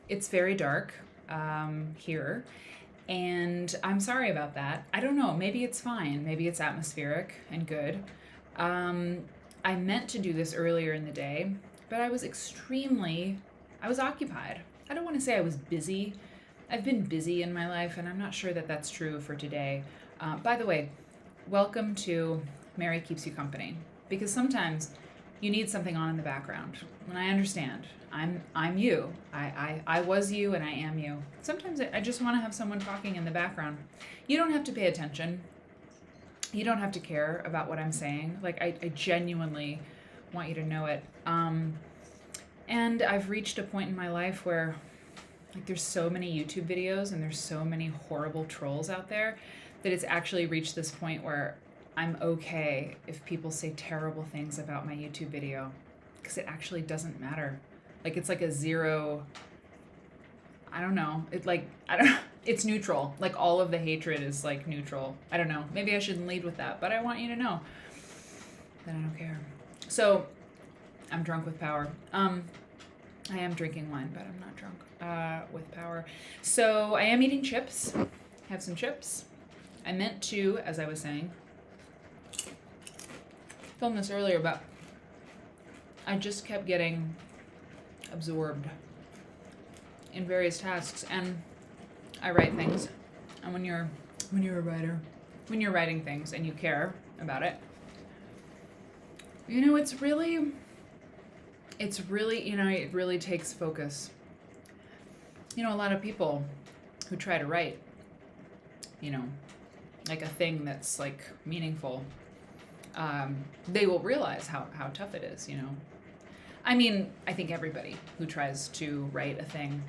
It's very dark here, and I'm sorry about that. I don't know. Maybe it's fine. Maybe it's atmospheric and good. Um, I meant to do this earlier in the day, but I was occupied. I don't want to say I was busy. I've been busy in my life, and I'm not sure that that's true for today. By the way, welcome to Mary Keeps You Company, because sometimes you need something on in the background. And I understand. I'm you. I was you and I am you. Sometimes I just want to have someone talking in the background. You don't have to pay attention. You don't have to care about what I'm saying. Like I genuinely want you to know it. And I've reached a point in my life where like there's so many YouTube videos and there's so many horrible trolls out there that it's actually reached this point where I'm okay if people say terrible things about my YouTube video because it actually doesn't matter. Like it's like a zero. I don't know. I don't. It's neutral. Like all of the hatred is like neutral. I don't know. Maybe I shouldn't lead with that, but I want you to know that I don't care. So I'm drunk with power. I am drinking wine, but I'm not drunk with power. So I am eating chips. Have some chips. I meant to, as I was saying, film this earlier, but I just kept getting absorbed in various tasks, and I write things. And when you're a writer, when you're writing things and you care about it, you know, it really takes focus. You know, a lot of people who try to write, you know, like a thing that's like meaningful, they will realize how tough it is, you know. I mean, I think everybody who tries to write a thing,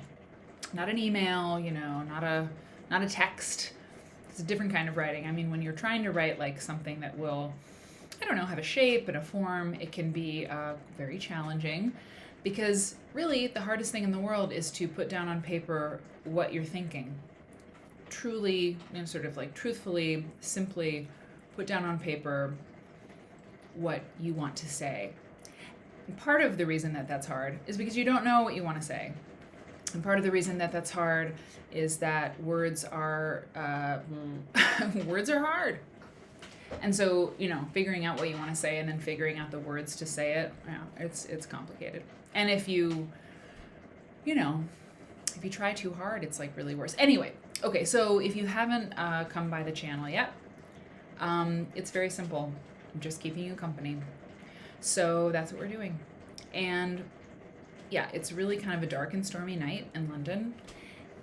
not an email, you know, not a text. It's a different kind of writing. I mean, when you're trying to write like something that will, I don't know, have a shape and a form, it can be very challenging because really the hardest thing in the world is to put down on paper what you're thinking. Truly, you know, sort of like truthfully, simply put down on paper what you want to say. And part of the reason that that's hard is because you don't know what you want to say. And part of the reason that that's hard is that words are words are hard. And so, you know, figuring out what you want to say and then figuring out the words to say it, yeah, it's complicated. And if you try too hard, it's like really worse. Anyway, okay, so if you haven't come by the channel yet, it's very simple. I'm just keeping you company. So that's what we're doing. And yeah, it's really kind of a dark and stormy night in London.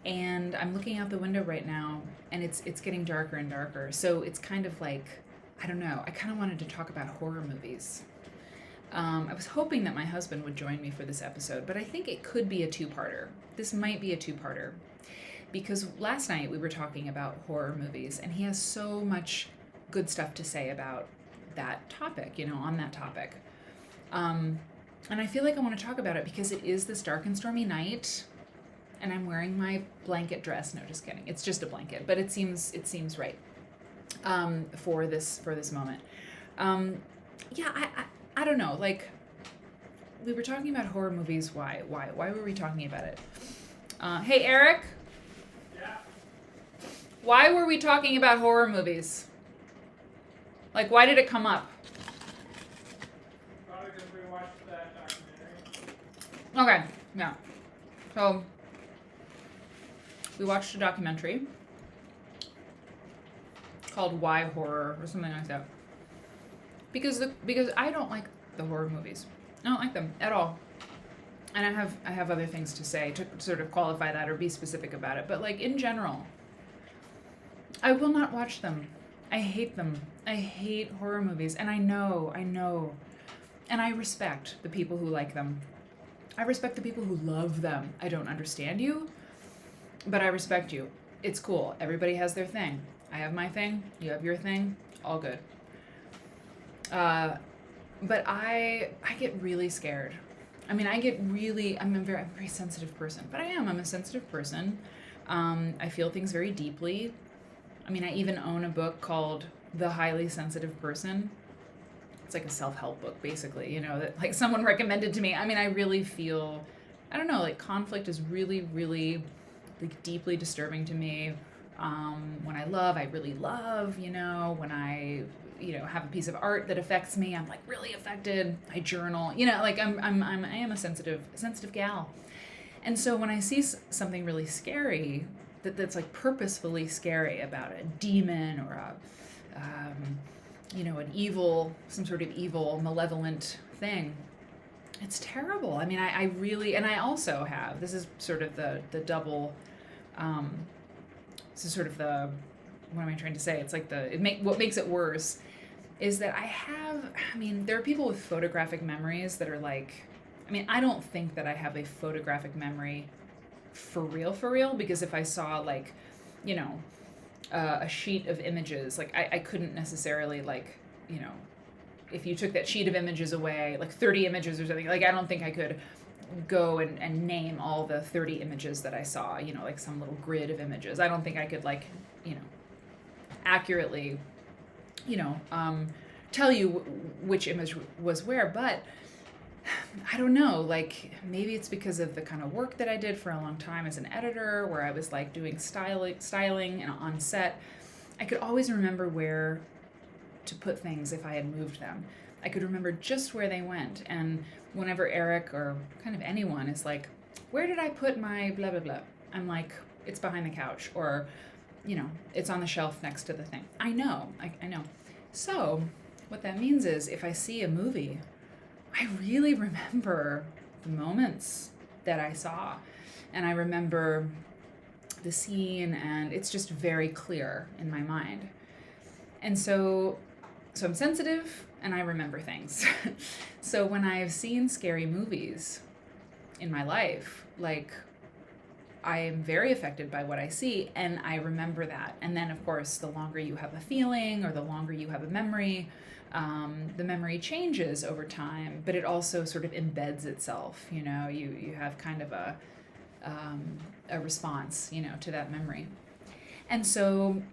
And I'm looking out the window right now and it's getting darker and darker. So it's kind of like, I don't know, I kind of wanted to talk about horror movies. I was hoping that my husband would join me for this episode, but I think it could be a two-parter. This might be a two-parter because last night we were talking about horror movies and he has so much good stuff to say about that topic, you know, on that topic. And I feel like I want to talk about it because it is this dark and stormy night and I'm wearing my blanket dress. No, just kidding. It's just a blanket, but it seems right for this moment. Yeah, I don't know. Like we were talking about horror movies. Why were we talking about it? Hey, Eric. Yeah. Why were we talking about horror movies? Like, why did it come up? Probably because we watched that documentary. Okay, yeah. So we watched a documentary called Why Horror or something like that. Because I don't like the horror movies. I don't like them at all. And I have other things to say to sort of qualify that or be specific about it. But like in general, I will not watch them. I hate them. I hate horror movies. And I know. And I respect the people who like them. I respect the people who love them. I don't understand you, but I respect you. It's cool. Everybody has their thing. I have my thing. You have your thing. All good. But I get really scared. I mean, I'm a very sensitive person, but I'm a sensitive person. I feel things very deeply. I mean, I even own a book called The Highly Sensitive Person. It's like a self-help book, basically, you know, that like someone recommended to me. I mean, I really feel I don't know, like conflict is really, really like deeply disturbing to me. When I really love, when I, have a piece of art that affects me, I'm like really affected. I journal, like I am a sensitive gal. And so when I see something really scary, that's like purposefully scary about a demon or an evil, some sort of evil, malevolent thing, it's terrible. I mean, I really, and I also have, this is sort of the double, um, this is sort of the, what am I trying to say? It's like what makes it worse is that I mean, there are people with photographic memories that are like, I mean, I don't think that I have a photographic memory for real, because if I saw like, you know, a sheet of images, like I couldn't necessarily like, if you took that sheet of images away, like 30 images or something, like I don't think I could go and name all the 30 images that I saw, like some little grid of images. I don't think I could like, accurately, tell you which image was where, but I don't know, like maybe it's because of the kind of work that I did for a long time as an editor, where I was like doing styling and on set. I could always remember where to put things if I had moved them. I could remember just where they went. And whenever Eric or kind of anyone is like, where did I put my blah, blah, blah? I'm like, it's behind the couch, or, it's on the shelf next to the thing. I know. So what that means is if I see a movie, I really remember the moments that I saw. And I remember the scene, and it's just very clear in my mind. And so I'm sensitive and I remember things. So when I've seen scary movies in my life, like I am very affected by what I see, and I remember that. And then of course, the longer you have a feeling or the longer you have a memory, the memory changes over time, but it also sort of embeds itself. You have kind of a response, to that memory. And so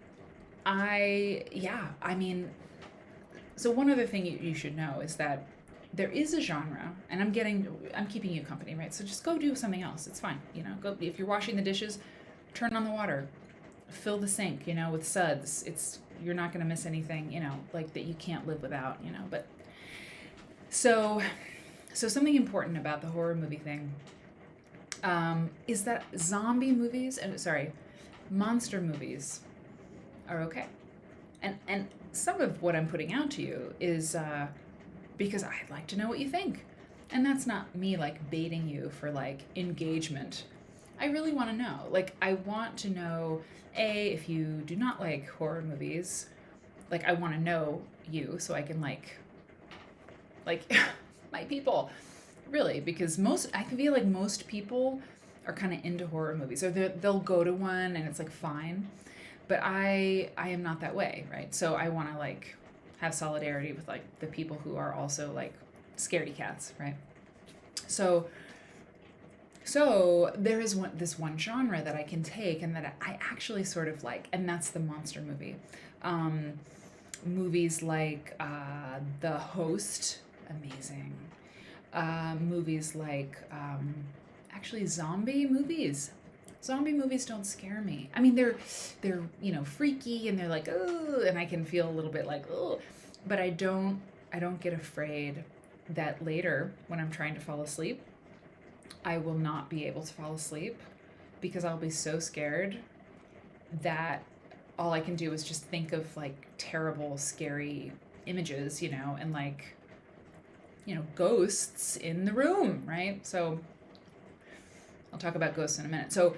so one other thing you should know is that there is a genre, and I'm keeping you company, right? So just go do something else. It's fine. Go, if you're washing the dishes, turn on the water, fill the sink, with suds. You're not going to miss anything, like that you can't live without, but so something important about the horror movie thing, is that monster movies are okay. And some of what I'm putting out to you is because I'd like to know what you think. And that's not me like baiting you for like engagement. I really want to know. Like, I want to know, if you do not like horror movies, like I want to know you so I can like my people, really, because I feel like most people are kind of into horror movies, or they'll go to one and it's like fine. But I am not that way, right? So I want to like have solidarity with like the people who are also like scaredy cats, right? So there is this one genre that I can take and that I actually sort of like, and that's the monster movie. Movies like The Host, amazing. Movies like actually zombie movies. Zombie movies don't scare me. I mean, they're freaky, and they're like, oh, and I can feel a little bit like, oh, but I don't get afraid that later when I'm trying to fall asleep, I will not be able to fall asleep because I'll be so scared that all I can do is just think of like terrible, scary images, and like, ghosts in the room, right? So I'll talk about ghosts in a minute. So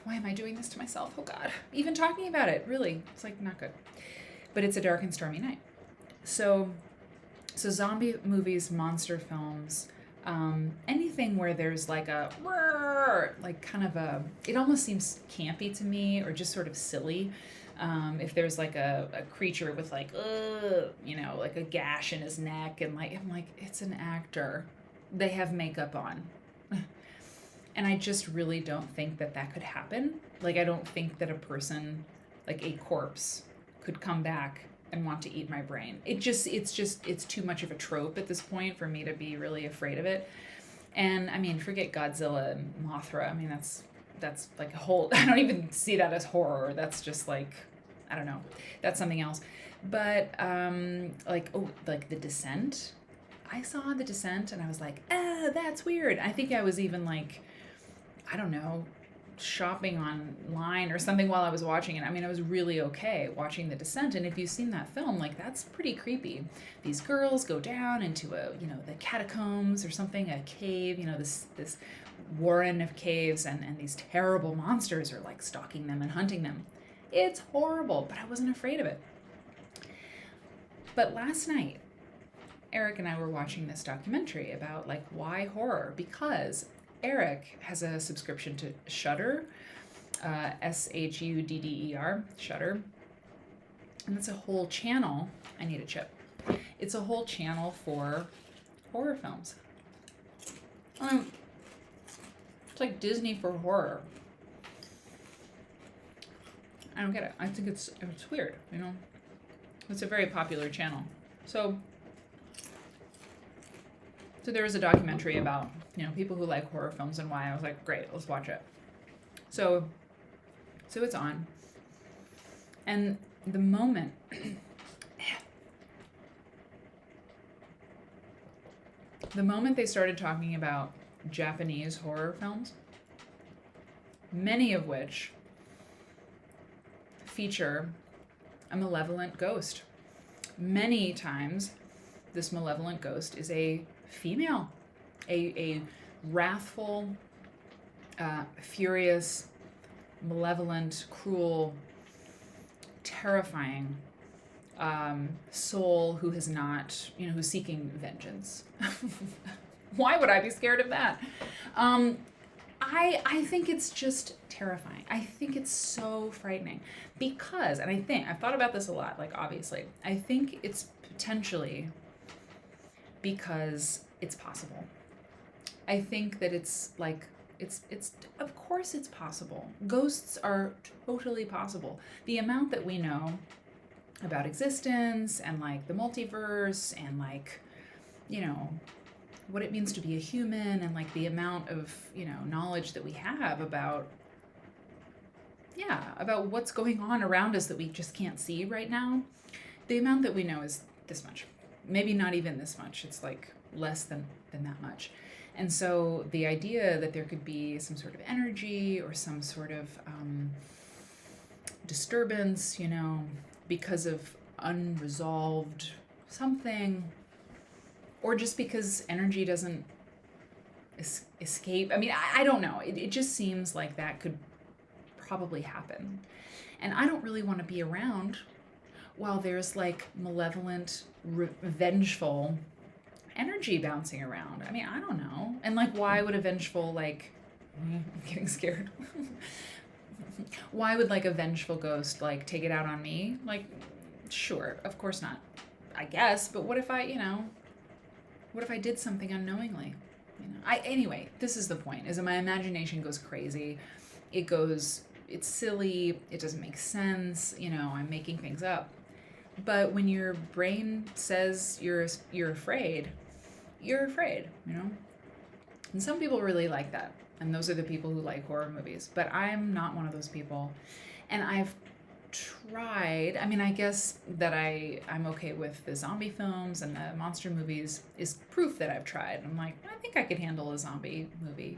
why am I doing this to myself? Oh God, even talking about it, really, it's like not good. But it's a dark and stormy night. So zombie movies, monster films, anything where there's like kind of it almost seems campy to me, or just sort of silly. If there's like a creature with like, like a gash in his neck, and like, I'm like, it's an actor. They have makeup on. And I just really don't think that could happen. Like, I don't think that a person, like a corpse, could come back and want to eat my brain. It's too much of a trope at this point for me to be really afraid of it. And I mean, forget Godzilla and Mothra. I mean, that's like a whole. I don't even see that as horror. That's just like, I don't know. That's something else. But like The Descent. I saw The Descent and I was like, that's weird. I think I was even like, I don't know, shopping online or something while I was watching it. I mean, I was really okay watching The Descent. And if you've seen that film, like that's pretty creepy. These girls go down into a, the catacombs or something, a cave, this warren of caves, and these terrible monsters are like stalking them and hunting them. It's horrible, but I wasn't afraid of it. But last night, Eric and I were watching this documentary about like why horror, because Eric has a subscription to Shudder, Shudder, Shudder, and it's a whole channel. I need a chip. It's a whole channel for horror films. It's like Disney for horror. I don't get it. I think it's weird, It's a very popular channel. So there was a documentary about, people who like horror films and why. I was like, great, let's watch it. So it's on. And the moment they started talking about Japanese horror films, many of which feature a malevolent ghost. Many times, this malevolent ghost is a female, a wrathful, furious, malevolent, cruel, terrifying soul who has not, who's seeking vengeance. Why would I be scared of that? I think it's just terrifying. I think it's so frightening because, and I've thought about this a lot, like obviously, I think it's potentially because it's possible. I think that it's like, it's of course it's possible. Ghosts are totally possible. The amount that we know about existence and like the multiverse and like, what it means to be a human and like the amount of, knowledge that we have about what's going on around us that we just can't see right now. The amount that we know is this much. Maybe not even this much. It's like less than that much. And so the idea that there could be some sort of energy or some sort of disturbance, because of unresolved something, or just because energy doesn't escape. I mean, I don't know. It just seems like that could probably happen. And I don't really want to be around while there's like malevolent, vengeful energy bouncing around. I mean, I don't know. And like, why would a vengeful, like, I'm getting scared. Why would like a vengeful ghost like take it out on me? Like, sure, of course not. I guess, but what if I did something unknowingly? Anyway, this is the point, is that my imagination goes crazy. It's silly, it doesn't make sense, I'm making things up. But when your brain says you're afraid, you're afraid, And some people really like that. And those are the people who like horror movies. But I'm not one of those people. And I've tried, I guess that I'm okay with the zombie films and the monster movies is proof that I've tried. I'm like, I think I could handle a zombie movie,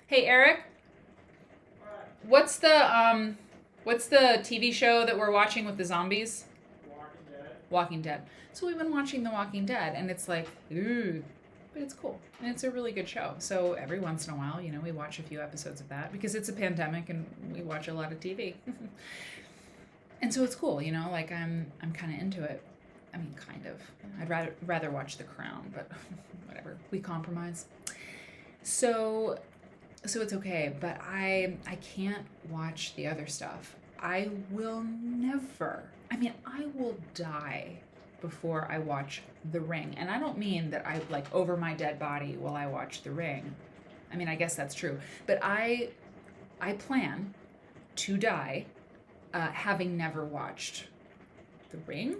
Hey, Eric, what's the TV show that we're watching with the zombies? Walking Dead. So we've been watching The Walking Dead, and it's like, ooh, but it's cool. And it's a really good show. So every once in a while, we watch a few episodes of that because it's a pandemic and we watch a lot of TV. And so it's cool, like I'm kind of into it. I mean, kind of. I'd rather watch The Crown, but whatever. We compromise. So it's okay, but I can't watch the other stuff. I will die before I watch The Ring. And I don't mean that I like over my dead body while I watch The Ring. I guess that's true. But I plan to die having never watched The Ring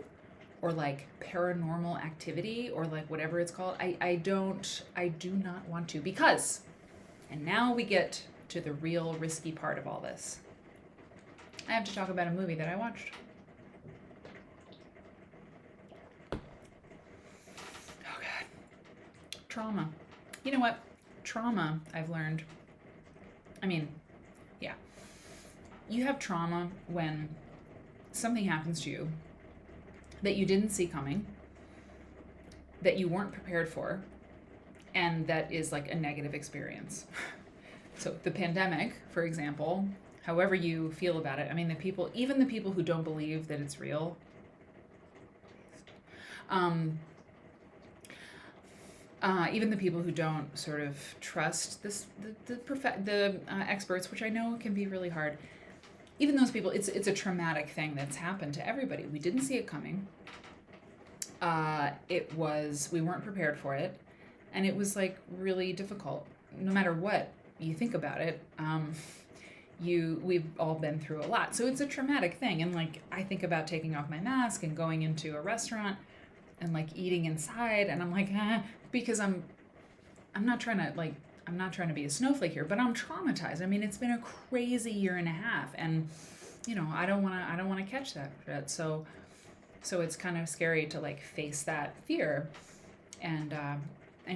or like paranormal activity or like whatever it's called. I do not want to, because, and now we get to the real risky part of all this. I have to talk about a movie that I watched. Oh God. Trauma. You know what? Trauma, I've learned. I mean, yeah. You have trauma when something happens to you that you didn't see coming, that you weren't prepared for, and that is like a negative experience. So the pandemic, for example, however you feel about it, I mean, even the people who don't believe that it's real, even the people who don't sort of trust the experts, which I know can be really hard. Even those people, it's a traumatic thing that's happened to everybody. We didn't see it coming. We weren't prepared for it, and it was like really difficult. No matter what you think about it, we've all been through a lot. So it's a traumatic thing. And like, I think about taking off my mask and going into a restaurant and like eating inside, and I'm like, because I'm not trying to be a snowflake here, but I'm traumatized. I mean, it's been a crazy year and a half, and I don't want to catch that shit. So it's kind of scary to like face that fear and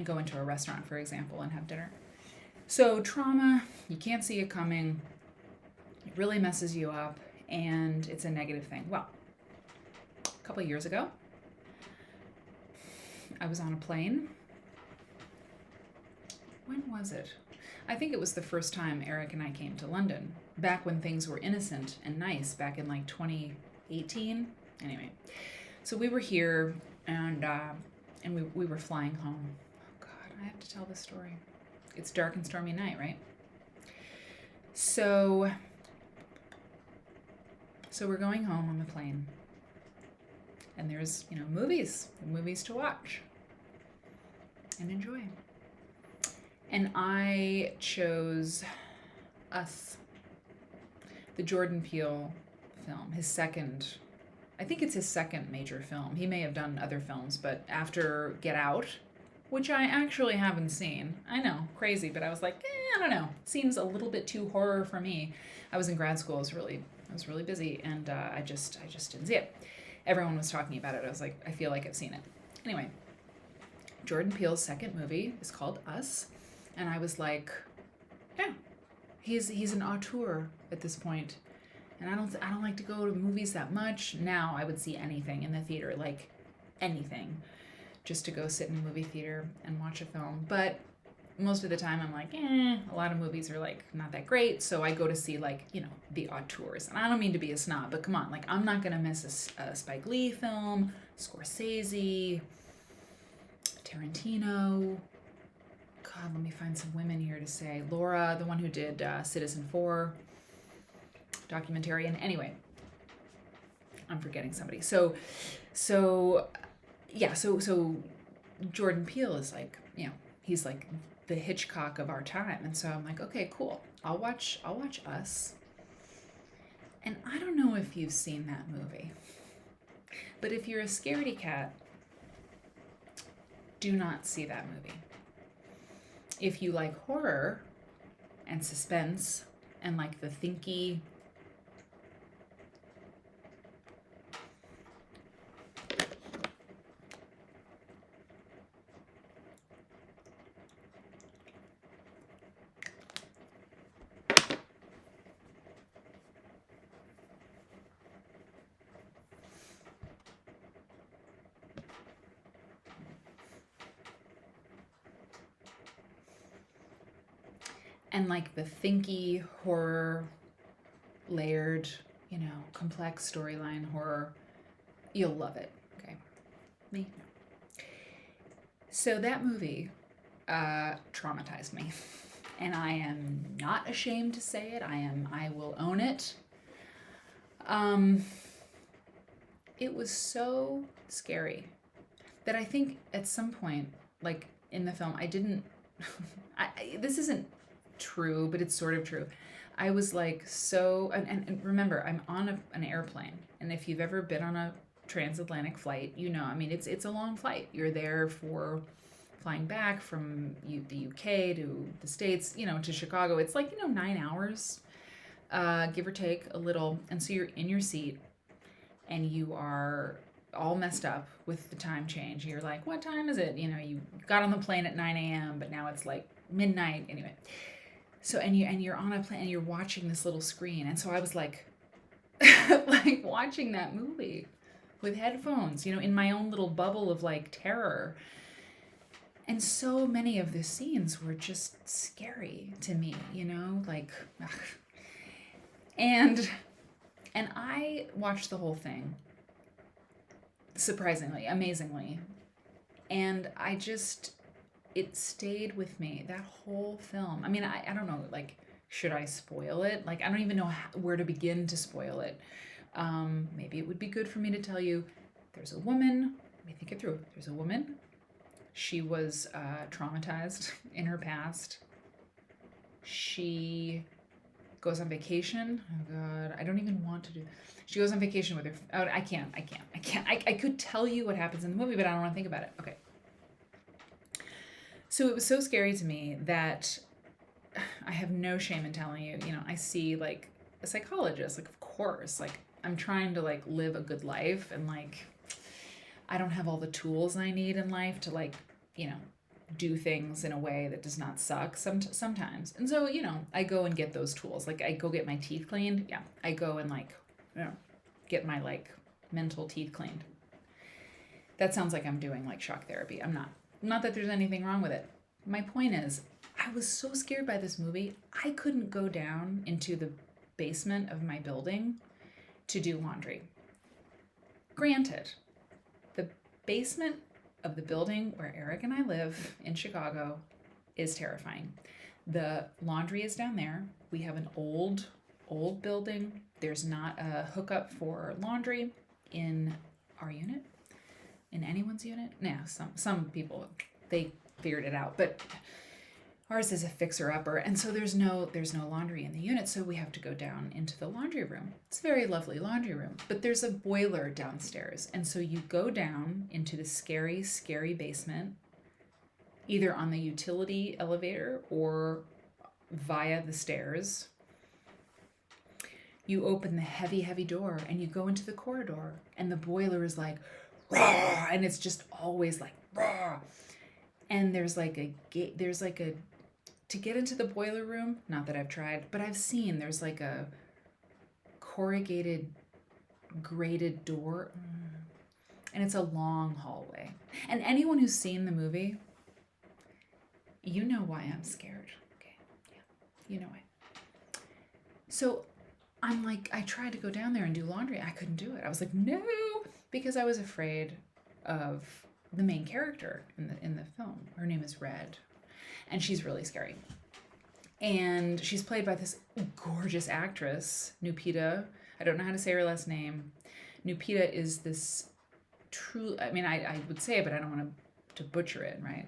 go into a restaurant, for example, and have dinner. So trauma, you can't see it coming. It really messes you up, and it's a negative thing. Well, a couple of years ago, I was on a plane. When was it? I think it was the first time Eric and I came to London, back when things were innocent and nice, back in like 2018. Anyway, so we were here, and we were flying home. Oh God, I have to tell this story. It's dark and stormy night, right? So we're going home on the plane, and there's movies to watch and enjoy. And I chose Us, the Jordan Peele film, I think it's his second major film. He may have done other films, but after Get Out, which I actually haven't seen. I know, crazy, but I was like, I don't know. Seems a little bit too horror for me. I was in grad school. I was really busy, and I just didn't see it. Everyone was talking about it. I was like, I feel like I've seen it. Anyway, Jordan Peele's second movie is called Us, and I was like, yeah, he's an auteur at this point. And I don't like to go to movies that much. Now I would see anything in the theater, like anything, just to go sit in a movie theater and watch a film. But most of the time I'm like, a lot of movies are like not that great. So I go to see like, the auteurs. And I don't mean to be a snob, but come on, like I'm not going to miss a Spike Lee film, Scorsese, Tarantino. God, let me find some women here to say. Laura, the one who did Citizen4 documentary. And anyway, I'm forgetting somebody. So Jordan Peele is like, he's like the Hitchcock of our time. And so I'm like, okay, cool. I'll watch Us. And I don't know if you've seen that movie, but if you're a scaredy cat, do not see that movie. If you like horror and suspense and like the thinky, and like the thinky horror, layered, complex storyline horror, you'll love it. Okay. Me? No. So that movie traumatized me. And I am not ashamed to say it. I will own it. It was so scary that I think at some point, like in the film, I didn't, this isn't true, but it's sort of true. I was like, and remember, I'm on an airplane. And if you've ever been on transatlantic flight, I mean, it's a long flight. You're there for flying back from the UK to the States, to Chicago. It's like, 9 hours, give or take a little. And so you're in your seat and you are all messed up with the time change. You're like, what time is it? You got on the plane at 9 a.m., but now it's like midnight. Anyway. So, and you're on a plane and you're watching this little screen. And so I was like, like watching that movie with headphones, in my own little bubble of like terror. And so many of the scenes were just scary to me, like, ugh. And I watched the whole thing, surprisingly, amazingly. And it stayed with me, that whole film. I mean, I don't know, like, should I spoil it? Like, I don't even know where to begin to spoil it. Maybe it would be good for me to tell you, there's a woman, let me think it through. There's a woman. She was traumatized in her past. She goes on vacation. Oh God, I don't even want to do. She goes on vacation with her. Oh, I can't. I could tell you what happens in the movie, but I don't want to think about it. Okay. So it was so scary to me that I have no shame in telling you. I see like a psychologist. Like, of course, like I'm trying to like live a good life, and like I don't have all the tools I need in life to like, do things in a way that does not suck sometimes. And so, I go and get those tools. Like I go get my teeth cleaned. Yeah. I go and like, get my like mental teeth cleaned. That sounds like I'm doing like shock therapy. I'm not. Not that there's anything wrong with it. My point is, I was so scared by this movie, I couldn't go down into the basement of my building to do laundry. Granted, the basement of the building where Eric and I live in Chicago is terrifying. The laundry is down there. We have an old building. There's not a hookup for laundry in our unit, in anyone's unit. Now, some people, they figured it out, but ours is a fixer-upper, and so there's no laundry in the unit, so we have to go down into the laundry room. It's a very lovely laundry room, but there's a boiler downstairs, and so you go down into the scary, scary basement, either on the utility elevator or via the stairs. You open the heavy, heavy door, and you go into the corridor, and the boiler is like, raw, and it's just always like, raw. And there's like a gate, to get into the boiler room, not that I've tried, but I've seen there's like a corrugated, grated door, and it's a long hallway. And anyone who's seen the movie, you know why I'm scared. Okay, yeah, you know why. So I'm like, I tried to go down there and do laundry. I couldn't do it. I was like, no, because I was afraid of the main character in the film. Her name is Red. And she's really scary. And she's played by this gorgeous actress, Nupita. I don't know how to say her last name. Nupita is this true, I mean, I would say it, but I don't want to butcher it, right?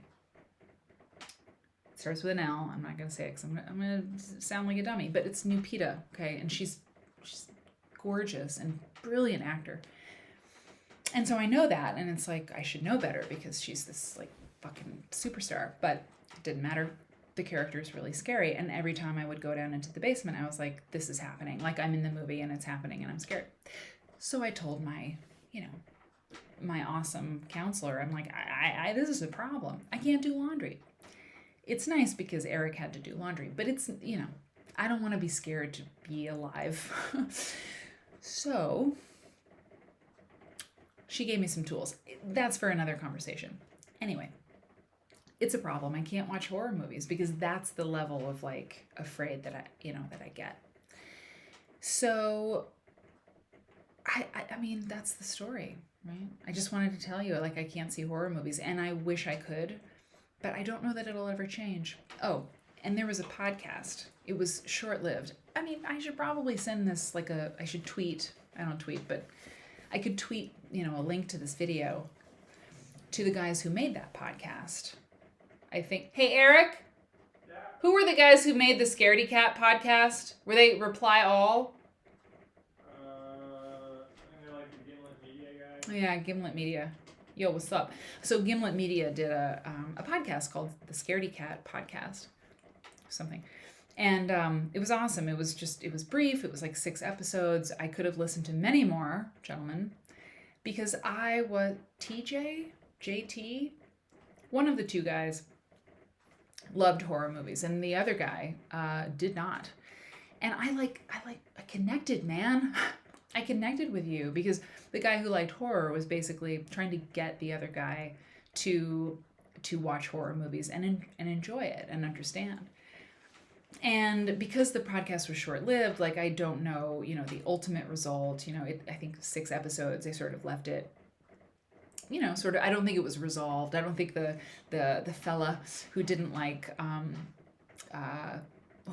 It starts with an L. I'm not going to say it because I'm going to sound like a dummy. But it's Nupita, okay? And she's gorgeous and brilliant actor. And so I know that. And it's like, I should know better because she's this, like, fucking superstar. But it didn't matter. The character is really scary. And every time I would go down into the basement, I was like, this is happening. Like, I'm in the movie and it's happening and I'm scared. So I told my awesome counselor, I'm like, I this is a problem. I can't do laundry. It's nice because Eric had to do laundry, but it's, I don't want to be scared to be alive. So she gave me some tools. That's for another conversation. Anyway, it's a problem. I can't watch horror movies because that's the level of like afraid that I get. So I mean, that's the story, right? I just wanted to tell you, like, I can't see horror movies and I wish I could, but I don't know that it'll ever change. Oh, and there was a podcast. It was short-lived. I mean, I should probably send this I should tweet. I don't tweet, but I could tweet, a link to this video to the guys who made that podcast. I think, hey, Eric, Yeah. who were the guys who made the Scaredy Cat podcast? Were they Reply All? I think they're like the Gimlet Media guys. Yeah, Gimlet Media. Yo, what's up? So Gimlet Media did a podcast called the Scaredy Cat Podcast, something, and it was awesome. It was brief. It was like 6 episodes. I could have listened to many more, gentlemen, because I was JT, one of the two guys loved horror movies, and the other guy did not. And I connected, man. I connected with you because the guy who liked horror was basically trying to get the other guy to watch horror movies and enjoy it and understand. And because the podcast was short-lived, like, I don't know, the ultimate result. I think 6 episodes, they sort of left it, sort of. I don't think it was resolved. I don't think the fella who didn't like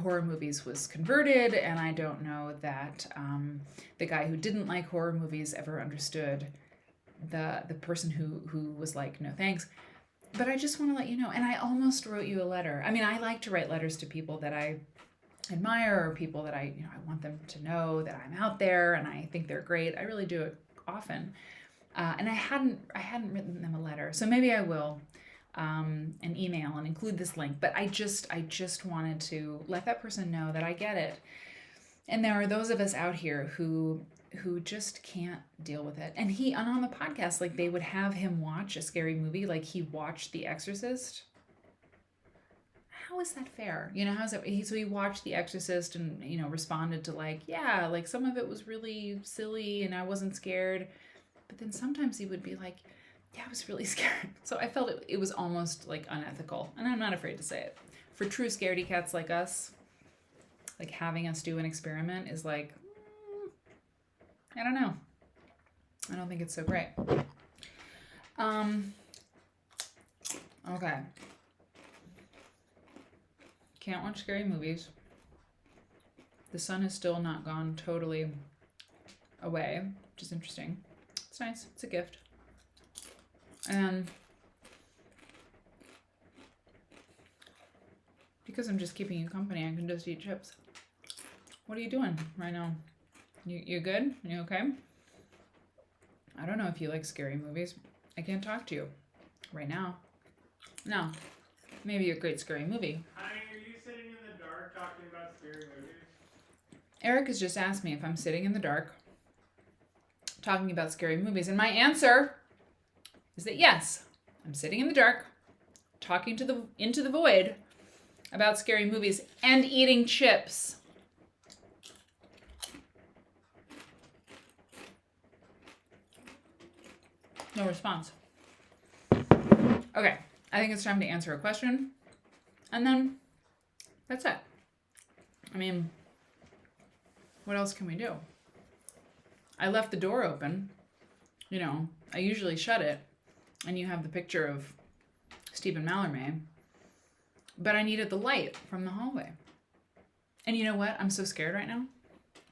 horror movies was converted, and I don't know that the guy who didn't like horror movies ever understood the person who was like, no thanks. But I just want to let you know, and I almost wrote you a letter. I mean, I like to write letters to people that I admire, or people that I want them to know that I'm out there and I think they're great. I really do it often. And I hadn't written them a letter, so maybe I will. An email and include this link, but I just wanted to let that person know that I get it. And there are those of us out here who just can't deal with it. And on the podcast, like, they would have him watch a scary movie, like he watched The Exorcist. How is that fair? How's that? So he watched The Exorcist and responded to, like, yeah, like, some of it was really silly and I wasn't scared, but then sometimes he would be like, yeah, I was really scared. So I felt it was almost like unethical, and I'm not afraid to say it. For true scaredy cats like us, like, having us do an experiment is like, I don't know. I don't think it's so great. Okay. Can't watch scary movies. The sun has still not gone totally away, which is interesting. It's nice. It's a gift. And because I'm just keeping you company, I can just eat chips. What are you doing right now? You good? You okay? I don't know if you like scary movies. I can't talk to you right now. No. Maybe a great scary movie. Honey, are you sitting in the dark talking about scary movies? Eric has just asked me if I'm sitting in the dark talking about scary movies, and my answer is that yes, I'm sitting in the dark, talking into the void about scary movies and eating chips. No response. Okay, I think it's time to answer a question, and then that's it. I mean, what else can we do? I left the door open. I usually shut it, and you have the picture of Stephen Mallarmé, but I needed the light from the hallway. And you know what? I'm so scared right now,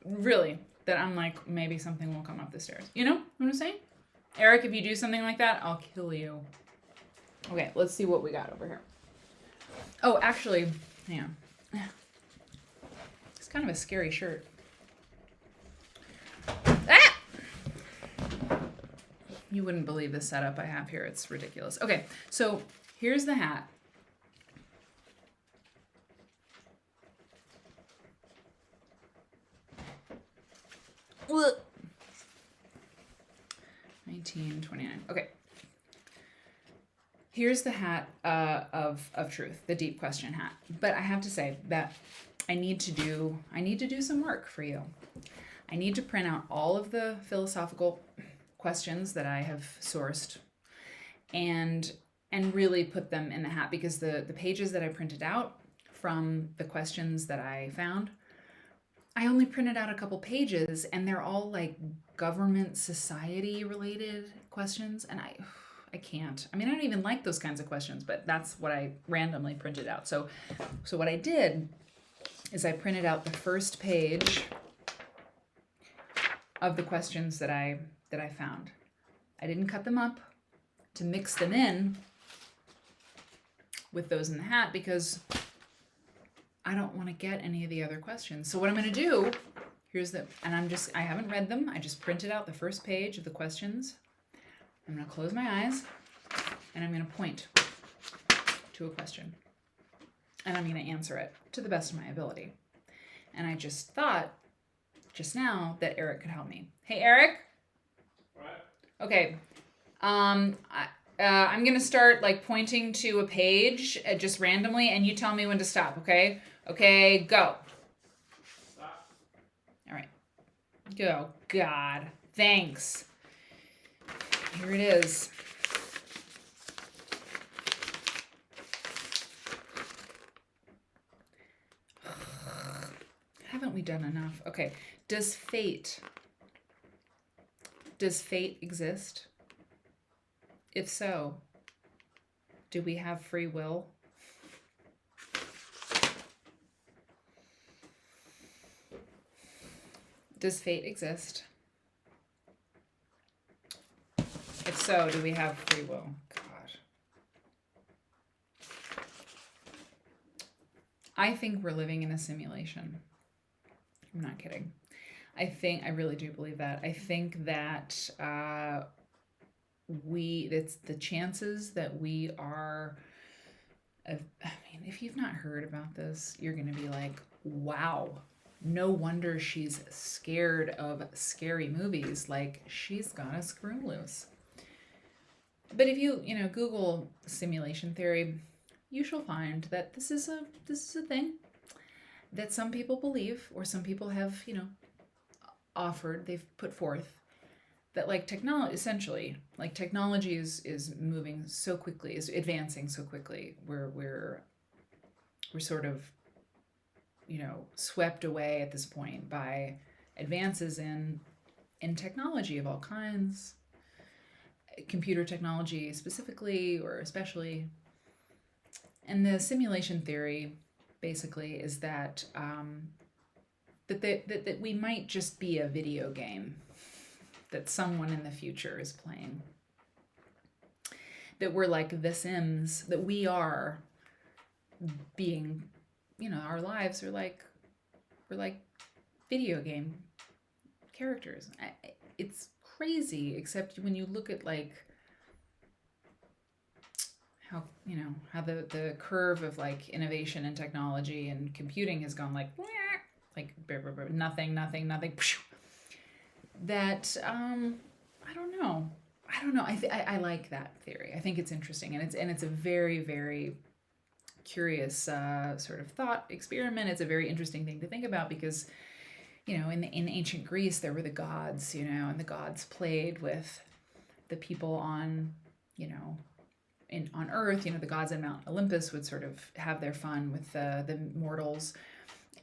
really, that I'm like, maybe something will come up the stairs. You know what I'm saying? Eric, if you do something like that, I'll kill you. Okay, let's see what we got over here. Oh, actually, hang on. It's kind of a scary shirt. Ah! You wouldn't believe the setup I have here. It's ridiculous. Okay, so here's the hat. Ugh. 1929. Okay. Here's the hat of truth, the deep question hat. But I have to say that I need to do some work for you. I need to print out all of the philosophical questions that I have sourced and really put them in the hat, because the pages that I printed out from the questions that I found, I only printed out a couple pages, and they're all like government, society related questions, and I can't. I mean, I don't even like those kinds of questions, but that's what I randomly printed out. So what I did is I printed out the first page of the questions that I found. I didn't cut them up to mix them in with those in the hat, because I don't want to get any of the other questions. So what I'm going to do, I haven't read them. I just printed out the first page of the questions, I'm going to close my eyes and I'm going to point to a question. And I'm going to answer it to the best of my ability. And I just thought just now that Eric could help me. Hey, Eric? What? Okay. I'm going to start like pointing to a page just randomly, and you tell me when to stop, okay? Okay, go. Stop. All right. Go. God. Thanks. Here it is. Haven't we done enough? Okay. Does fate exist? If so, do we have free will? Does fate exist? If so, do we have free will? God. I think we're living in a simulation. I'm not kidding. I really do believe that. I think that it's the chances that we are, I mean, if you've not heard about this, you're going to be like, wow, no wonder she's scared of scary movies. Like, she's got a screw loose. But if you Google simulation theory, you shall find that this is a thing that some people believe, or some people have, they've put forth, that like technology, essentially, like technology is moving so quickly, is advancing so quickly. We're sort of, swept away at this point by advances in technology of all kinds, computer technology specifically or especially. And the simulation theory basically is that that we might just be a video game that someone in the future is playing. That we're like The Sims, that we are being, our lives are like, we're like video game characters. It's crazy, except when you look at like how the curve of like innovation and technology and computing has gone like nothing. That I don't know. I like that theory. I think it's interesting, and it's a very, very curious sort of thought experiment. It's a very interesting thing to think about because, in ancient Greece there were the gods, and the gods played with the people on, on Earth. The gods in Mount Olympus would sort of have their fun with the mortals.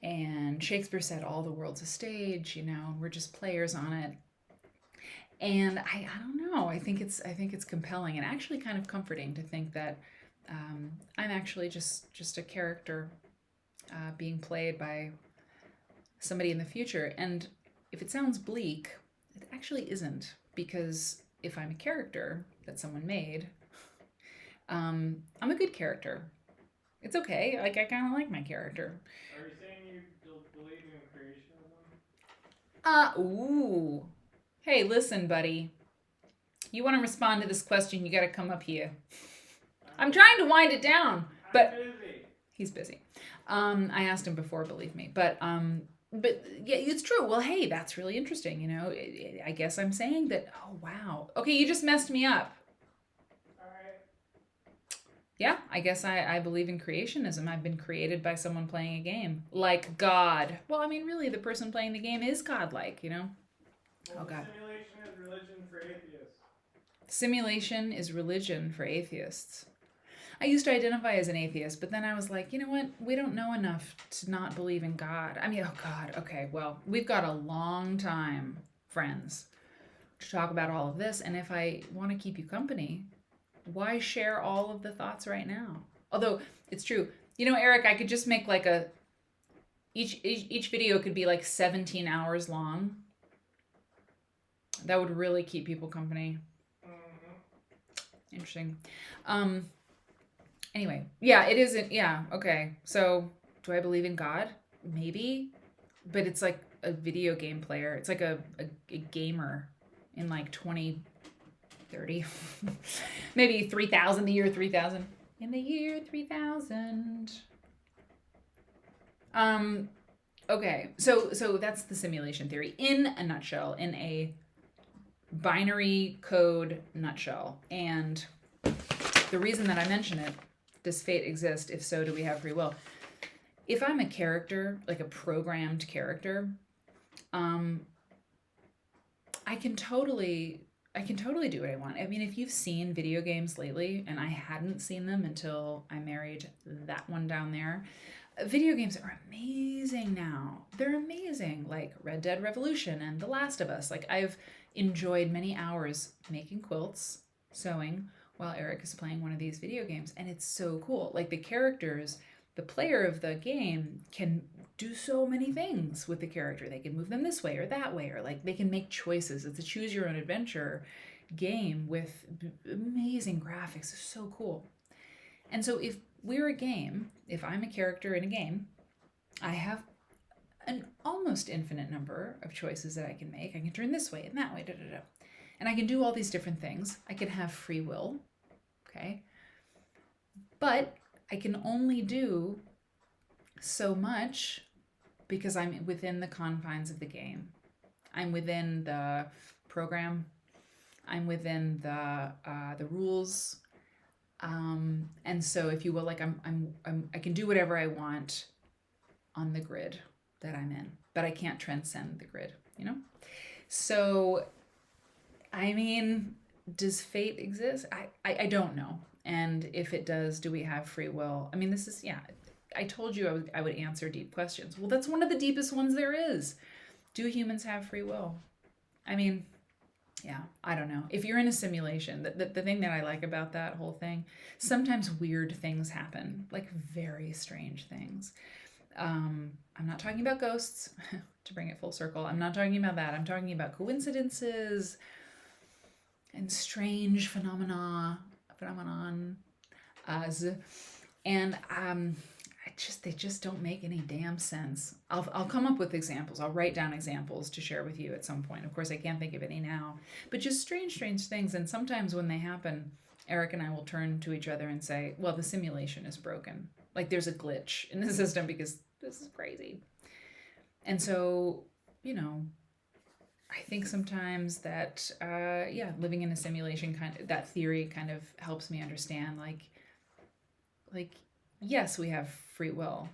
And Shakespeare said all the world's a stage, we're just players on it. And I don't know, I think it's compelling and actually kind of comforting to think that I'm actually just a character being played by somebody in the future. And if it sounds bleak, it actually isn't, because if I'm a character that someone made, I'm a good character. It's okay. Like, I kind of like my character. Are you saying you believe in creationism? Ooh. Hey, listen, buddy. You want to respond to this question, you got to come up here. I'm trying to wind it down, but I'm busy. He's busy. I asked him before, believe me. But yeah, it's true. Well, hey, that's really interesting. I guess I'm saying that. Oh, wow. Okay, you just messed me up. Yeah, I guess I believe in creationism. I've been created by someone playing a game. Like God. Well, I mean, really, the person playing the game is godlike, Well, oh, God. Simulation is religion for atheists. Simulation is religion for atheists. I used to identify as an atheist, but then I was like, you know what? We don't know enough to not believe in God. I mean, oh, God. Okay, well, we've got a long time, friends, to talk about all of this. And if I want to keep you company, why share all of the thoughts right now? Although it's true, Eric, I could just make like each video could be like 17 hours long. That would really keep people company. Interesting. Anyway, yeah, it isn't. Yeah, okay. So, do I believe in God? Maybe, but it's like a video game player. It's like a gamer in like 20 30, maybe 3000, the year 3000. In the year 3000. Okay, so that's the simulation theory in a nutshell, in a binary code nutshell. And the reason that I mention it, does fate exist? If so, do we have free will? If I'm a character, like a programmed character, I can totally do what I want. I mean, if you've seen video games lately, and I hadn't seen them until I married that one down there, video games are amazing now. They're amazing, like Red Dead Revolution and The Last of Us. Like, I've enjoyed many hours making quilts, sewing, while Eric is playing one of these video games, and it's so cool. Like, the characters, the player of the game can do so many things with the character. They can move them this way or that way, or like they can make choices. It's a choose your own adventure game with amazing graphics. It's so cool. And so if we're a game, if I'm a character in a game, I have an almost infinite number of choices that I can make. I can turn this way and that way, and I can do all these different things. I can have free will, okay? But I can only do so much because I'm within the confines of the game. I'm within the program. I'm within the rules. And so, if you will, like I can do whatever I want on the grid that I'm in, but I can't transcend the grid, you know? So, I mean, does fate exist? I don't know. And if it does, do we have free will? I mean, this is, yeah, I told you I would answer deep questions. Well, that's one of the deepest ones there is. Do humans have free will? I mean, yeah, I don't know. If you're in a simulation, the thing that I like about that whole thing, sometimes weird things happen, like very strange things. I'm not talking about ghosts, to bring it full circle. I'm not talking about that. I'm talking about coincidences and strange phenomenon, and they just don't make any damn sense. I'll come up with examples. I'll write down examples to share with you at some point. Of course, I can't think of any now, but just strange things. And sometimes when they happen, Eric and I will turn to each other and say, well, the simulation is broken. Like, there's a glitch in the system because this is crazy. And so, you know, I think sometimes that, living in a simulation that theory kind of helps me understand, like, yes, we have free will,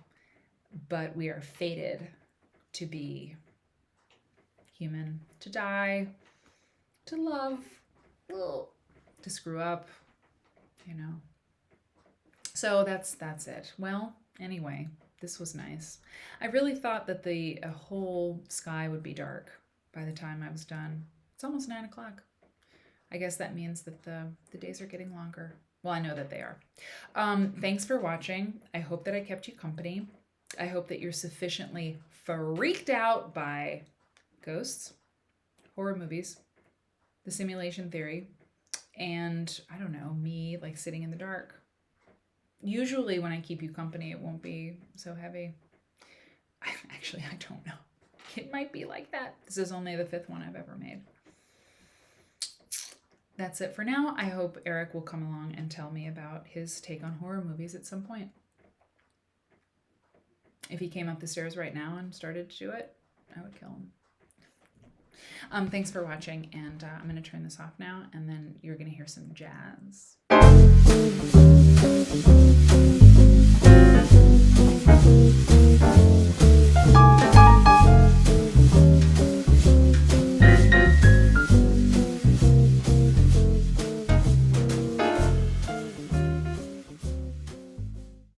but we are fated to be human, to die, to love, to screw up, you know. So that's it. Well, anyway, this was nice. I really thought that the whole sky would be dark by the time I was done. It's almost 9 o'clock. I guess that means that the days are getting longer. Well, I know that they are. Thanks for watching. I hope that I kept you company. I hope that you're sufficiently freaked out by ghosts, horror movies, the simulation theory, and I don't know, me like sitting in the dark. Usually when I keep you company, it won't be so heavy. Actually, I don't know. It might be like that. This is only the 5th one I've ever made. That's it for now. I hope Eric will come along and tell me about his take on horror movies at some point. If he came up the stairs right now and started to do it, I would kill him. Thanks for watching, and I'm going to turn this off now, and then you're going to hear some jazz.